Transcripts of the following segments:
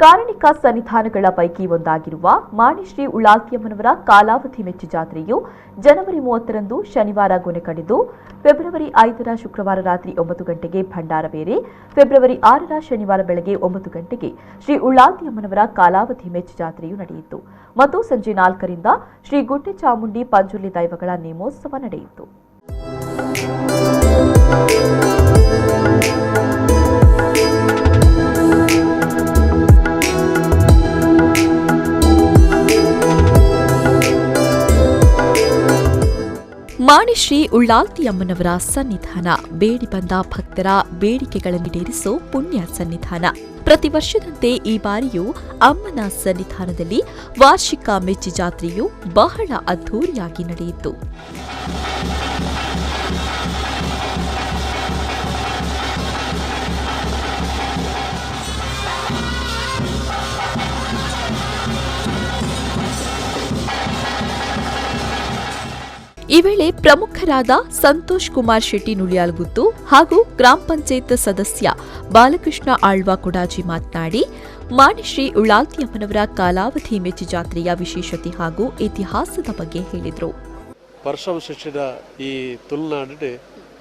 ಕಾರಣಿಕ ಸನ್ನಿಧಾನಗಳ ಪೈಕಿ ಒಂದಾಗಿರುವ ಮಾಣಿಶ್ರೀ ಉಳ್ಳಾಲ್ತಿಯಮ್ಮನವರ ಕಾಲಾವಧಿ ಮೆಚ್ಚಿ ಜಾತ್ರೆಯು ಜನವರಿ 30ರಂದು ಶನಿವಾರ ಕೊನೆ ಕಂಡಿದ್ದು, ಫೆಬ್ರವರಿ 5ರ ಶುಕ್ರವಾರ ರಾತ್ರಿ 9 ಗಂಟೆಗೆ ಭಂಡಾರವೇರಿ, ಫೆಬ್ರವರಿ 6ರ ಶನಿವಾರ ಬೆಳಗ್ಗೆ 9 ಗಂಟೆಗೆ ಶ್ರೀ ಉಳ್ಳಾಲ್ತಿಯಮ್ಮನವರ ಕಾಲಾವಧಿ ಮೆಚ್ಚಿ ಜಾತ್ರೆಯು ನಡೆಯಿತು ಮತ್ತು ಸಂಜೆ 4ರಿಂದ ಶ್ರೀ ಗುಡ್ಡೆ ಚಾಮುಂಡಿ ಪಂಜುರ್ಲಿ ದೈವಗಳ ನೇಮೋತ್ಸವ ನಡೆಯಿತು. ಮಾಣಿಶ್ರೀ ಉಳ್ಳಾಲ್ತಿಯಮ್ಮನವರ ಸನ್ನಿಧಾನ ಬೇಡಿ ಬಂದ ಭಕ್ತರ ಬೇಡಿಕೆಗಳನ್ನಿಡೇರಿಸೋ ಪುಣ್ಯ ಸನ್ನಿಧಾನ. ಪ್ರತಿ ವರ್ಷದಂತೆ ಈ ಬಾರಿಯೂ ಅಮ್ಮನ ಸನ್ನಿಧಾನದಲ್ಲಿ ವಾರ್ಷಿಕ ಮೆಚ್ಚಿ ಜಾತ್ರೆಯು ಬಹಳ ಅದ್ಧೂರಿಯಾಗಿ ನಡೆಯಿತು. ಈ ವೇಳೆ ಪ್ರಮುಖರಾದ ಸಂತೋಷ್ ಕುಮಾರ್ ಶೆಟ್ಟಿ ನುಳಿಯಾಲ್ಗುತ್ತು ಹಾಗೂ ಗ್ರಾಮ ಪಂಚಾಯತ್ ಸದಸ್ಯ ಬಾಲಕೃಷ್ಣ ಆಳ್ವ ಕೊಡಾಜಿ ಮಾತನಾಡಿ, ಮಾಣಿಶ್ರೀ ಉಳ್ಳಾಲ್ತಿಯಮ್ಮನವರ ಕಾಲಾವಧಿ ಮೆಚ್ಚಿ ಜಾತ್ರೆಯ ವಿಶೇಷತೆ ಹಾಗೂ ಇತಿಹಾಸದ ಬಗ್ಗೆ ಹೇಳಿದರು. ವರ್ಷವಿಶಿಷ್ಟದ ಈ ತುಳುನಾಡು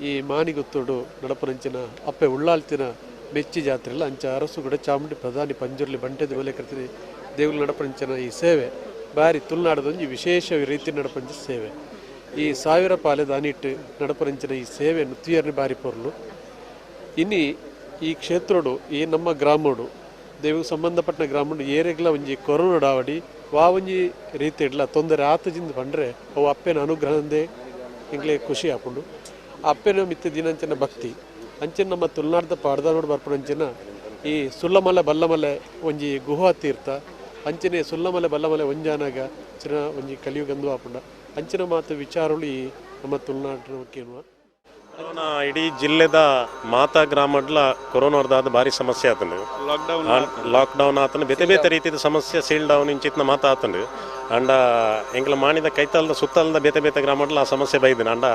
ಈ ಮಾನಿಗುತ್ತೋಡು ನಡಪರಂಚಿನ ಅಪ್ಪೆ ಉಳ್ಳಾಲ್ತಿನ ಮೆಚ್ಚಿ ಜಾತ್ರೆಲ್ಲ ಅಂಚ ಅರಸುಗುಡ ಚಾಮುಂಡಿ ಪ್ರಧಾನಿ ಪಂಜುರ್ಲಿ ಬಂಟೆದ ಮೇಲೆ ಕರ್ತೀನಿ ದೇವ್ರ ನಡಪರಂಚಿನ ಈ ಸೇವೆ ಬಾರಿ ತುಳುನಾಡದೊಂದು ವಿಶೇಷ ರೀತಿ ನಡಪಂಚ ಸೇವೆ. ಈ 1000 ಪಾಲೆದ ಅನಿಟ್ಟು ನಡಪರಂಚಿನ ಈ ಸೇವೆ ನುತ್ತಿಯರ್ನಿ ಬಾರಿ ಪೊರ್ಲು ಇನ್ನು ಈ ಕ್ಷೇತ್ರೋಡು ಈ ನಮ್ಮ ಗ್ರಾಮೋಡು ದೇವಿಗೆ ಸಂಬಂಧಪಟ್ಟ ಗ್ರಾಮೋಡು ಏರೆಗ್ಲ ಒಂಜಿ ಕೊರೋನಾಡಾವಡಿ ವಾ ಒಂಜಿ ರೀತಿ ಇಡ್ಲ ತೊಂದರೆ ಆತಜಿಂದ ಬಂದರೆ ಅವು ಅಪ್ಪೆನ ಅನುಗ್ರಹಂದೇ ಹಿಂಗ್ಲೇ ಖುಷಿ ಹಾಕೊಂಡು ಅಪ್ಪೆನ ಮಿತ್ತ ದಿನಂಚಿನ ಭಕ್ತಿ ಅಂಚಿನ ನಮ್ಮ ತುಳುನಾಡದ ಪಾಡ್ದಾನೋಡು ಬರ್ಪಣಂಚಿನ ಈ ಸುಲ್ಲಮಲೆ ಬಲ್ಲಮಲೆ ಒಂಜಿ ಗುಹಾ ತೀರ್ಥ ಅಂಚನೆ ಸುಲ್ಲಮಲೆ ಬಲ್ಲಮಲೆ ಒಂಜಾನಾಗ ಚಿನ ಒಂಜಿ ಕಲಿಯುಗಂದು ಹಾಪುಂಡ ಅಂಚಿನ ಮಾತು ವಿಚಾರಗಳು ಈ ನಮ್ಮ ತುಳುನಾಡಿನ ಕೊರೋನಾ ಇಡೀ ಜಿಲ್ಲೆದ ಮಾತಾ ಗ್ರಾಮಡ್ಲ ಕೊರೋನಾದ ಭಾರಿ ಸಮಸ್ಯೆ ಆತಂಡು. ಲಾಕ್ಡೌನ್ ಆತಂಡು ಬೇತೆ ಬೇತೆ ರೀತಿಯ ಸಮಸ್ಯೆ ಸೀಲ್ ಡೌನ್ ಇಂಚಿತ್ನ ಮಾತಾ ಆತಂಡು. ಅಂಡ ಎಂಗ್ಲ ಮಾಣಿದ ಕೈತಲ್ದ ಸುತ್ತಲ್ದ ಬೇತೆ ಬೇತೆ ಗ್ರಾಮಡ್ಲ ಆ ಸಮಸ್ಯೆ ಬೈದಿನ ಅಂಡ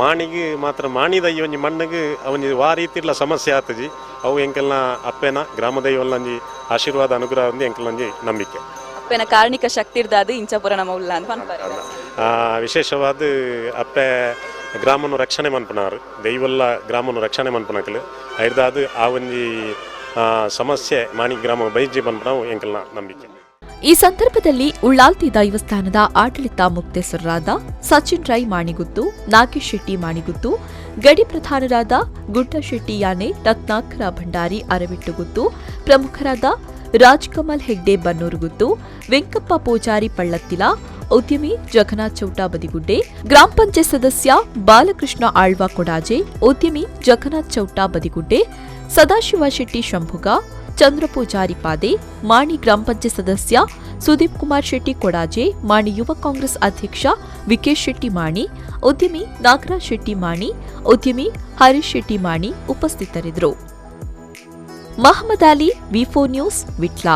ಮಾಣಿಗೆ ಮಾತ್ರ ಮಾಣಿದ ಈ ಒಂಜಿ ಮಣ್ಣಿಗೆ ಅವನಿ ವಾ ರೀತಿಲ ಸಮಸ್ಯೆ ಆತಜಿ ಅವು ಎಂಕಲ್ನ ಅಪ್ಪೆನ ಗ್ರಾಮ ದೈವಲ್ಲಂಜಿ ಆಶೀರ್ವಾದ ಅನುಗ್ರಹ ಒಂದು ಎಂಕಲ್ನಂಜಿ ನಂಬಿಕೆ ಅಪ್ಪೆನ ಕಾರಣಿಕ ಶಕ್ತಿ ಇರ್ದಾದು ಇಂಚಪುರ ನಮ್ಮ ಉಲ್ಲ ಅಂತ ವಿಶೇಷವಾದ ಅಪ್ಪೆ ಗ್ರಾಮನು ರಕ್ಷಣೆ ಮನ್ಪನಾರು ದೈವಲ್ಲ ಗ್ರಾಮನು ರಕ್ಷಣೆ ಮನ್ಪನಕಲು ಐರ್ದಾದು ಆ ಒಂಜಿ ಸಮಸ್ಯೆ ಮಾಣಿ ಗ್ರಾಮ ಬೈಜಿ ಮನ್ಪನಾವು ಎಂಕಲ್ನ ನಂಬಿಕೆ. ಈ ಸಂದರ್ಭದಲ್ಲಿ ಉಳ್ಳಾಲ್ತಿ ದೈವಸ್ಥಾನದ ಆಡಳಿತ ಮುಕ್ತೇಶ್ವರರಾದ ಸಚಿನ್ ರೈ ಮಾಣಿಗುತ್ತು, ನಾಗೇಶ್ ಶೆಟ್ಟಿ ಮಾಣಿಗುತ್ತು, ಗಡಿ ಪ್ರಧಾನರಾದ ಗುಡ್ಡ ಶೆಟ್ಟಿ ಯಾನೆ, ರತ್ನಾಕರ ಭಂಡಾರಿ ಅರವಿಟ್ಟುಗುತ್ತು, ಪ್ರಮುಖರಾದ ರಾಜ್ಕಮಲ್ ಹೆಗ್ಡೆ ಬನ್ನೂರುಗುತ್ತು, ವೆಂಕಪ್ಪ ಪೂಜಾರಿ ಪಳ್ಳತ್ತಿಲ, ಉದ್ಯಮಿ ಜಗನ್ನಾಥ್ ಚೌಟ ಬದಿಗುಡ್ಡೆ, ಗ್ರಾಮ ಪಂಚಾಯತ್ ಸದಸ್ಯ ಬಾಲಕೃಷ್ಣ ಆಳ್ವ ಕೊಡಾಜೆ, ಉದ್ಯಮಿ ಜಗನ್ನಾಥ್ ಚೌಟ ಬದಿಗುಡ್ಡೆ, ಸದಾಶಿವ ಶೆಟ್ಟಿ ಶಂಭುಗ, ಚಂದ್ರ ಪೂಜಾರಿ ಪಾದೆ, ಮಾಣಿ ಗ್ರಾಮ ಪಂಚಾಯತ್ ಸದಸ್ಯ ಸುದೀಪ್ ಕುಮಾರ್ ಶೆಟ್ಟಿ ಕೊಡಾಜೆ, ಮಾಣಿ ಯುವ ಕಾಂಗ್ರೆಸ್ ಅಧ್ಯಕ್ಷ ವಿಕೇಶ್ ಶೆಟ್ಟಿ ಮಾಣಿ, ಉದ್ಯಮಿ ನಾಗರಾಜ್ ಶೆಟ್ಟಿ ಮಾಣಿ, ಉದ್ಯಮಿ ಹರೀಶ್ ಶೆಟ್ಟಿ ಮಾಣಿ ಉಪಸ್ಥಿತರಿದ್ದರು. ಮಹಮ್ಮದ್ ಅಲಿ, ವಿ4 ನ್ಯೂಸ್, ವಿಟ್ಲ.